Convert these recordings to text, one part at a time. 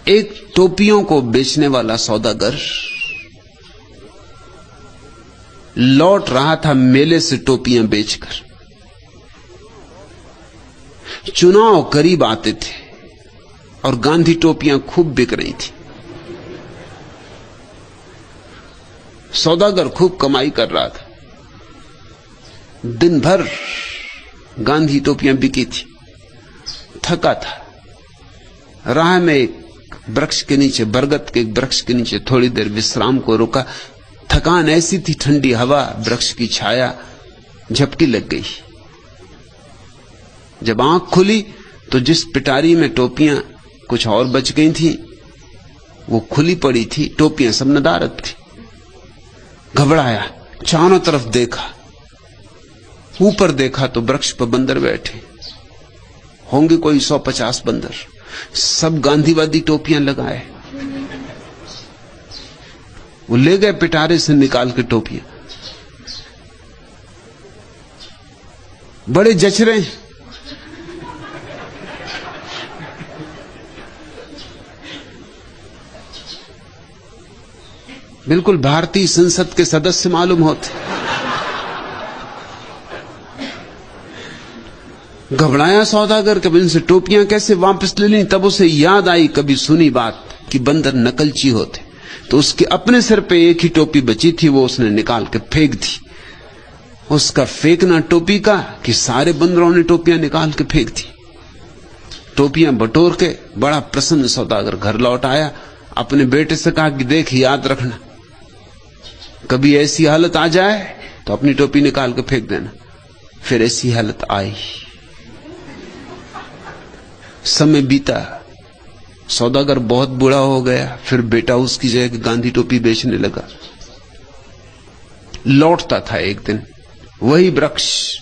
एक टोपियों को बेचने वाला सौदागर लौट रहा था मेले से टोपियां बेचकर। चुनाव करीब आते थे और गांधी टोपियां खूब बिक रही थी। सौदागर खूब कमाई कर रहा था। दिन भर गांधी टोपियां बिकी थी। थका था। राह में एक वृक्ष के नीचे, बरगद के एक वृक्ष के नीचे थोड़ी देर विश्राम को रुका। थकान ऐसी थी, ठंडी हवा, वृक्ष की छाया, झपकी लग गई। जब आंख खुली तो जिस पिटारी में टोपियां कुछ और बच गई थी वो खुली पड़ी थी। टोपियां सब नदारद थी। घबराया, चारों तरफ देखा। ऊपर देखा तो वृक्ष पर बंदर बैठे होंगे, कोई 150 बंदर, सब गांधीवादी टोपियां लगाए। वो ले गए पिटारे से निकाल के टोपियां। बड़े जच रहे हैं। बिल्कुल भारतीय संसद के सदस्य मालूम होते। घबराया सौदागर के इनसे टोपियां कैसे वापस ले ली। तब उसे याद आई कभी सुनी बात कि बंदर नकलची होते। तो उसके अपने सिर पे एक ही टोपी बची थी, वो उसने निकाल के फेंक दी। उसका फेंकना टोपी का कि सारे बंदरों ने टोपियां निकाल के फेंक दी। टोपियां बटोर के बड़ा प्रसन्न सौदागर घर लौट आया। अपने बेटे से कहा कि देख, याद रखना, कभी ऐसी हालत आ जाए तो अपनी टोपी निकाल के फेंक देना। फिर ऐसी हालत आई। समय बीता, सौदागर बहुत बूढ़ा हो गया। फिर बेटा उसकी जगह गांधी टोपी बेचने लगा। लौटता था एक दिन, वही वृक्ष,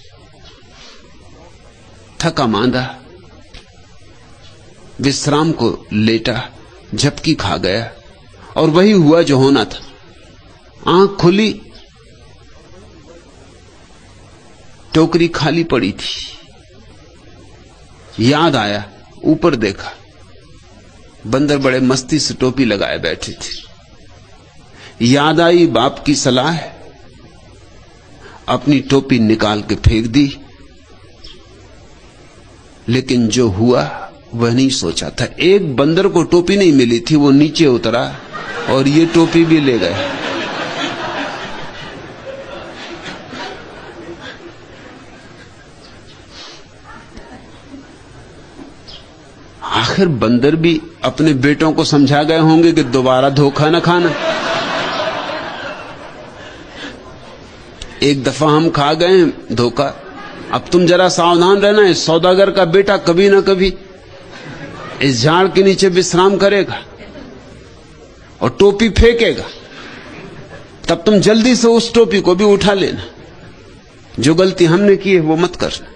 थका मांदा, विश्राम को लेटा, झपकी खा गया और वही हुआ जो होना था। आंख खुली, टोकरी खाली पड़ी थी। याद आया, ऊपर देखा, बंदर बड़े मस्ती से टोपी लगाए बैठे थे। याद आई बाप की सलाह, अपनी टोपी निकाल के फेंक दी। लेकिन जो हुआ वह नहीं सोचा था। एक बंदर को टोपी नहीं मिली थी, वो नीचे उतरा और ये टोपी भी ले गए। आखिर बंदर भी अपने बेटों को समझा गए होंगे कि दोबारा धोखा न खाना। एक दफा हम खा गए धोखा, अब तुम जरा सावधान रहना। इस सौदागर का बेटा कभी ना कभी इस झाड़ के नीचे विश्राम करेगा और टोपी फेंकेगा, तब तुम जल्दी से उस टोपी को भी उठा लेना। जो गलती हमने की है वो मत करना।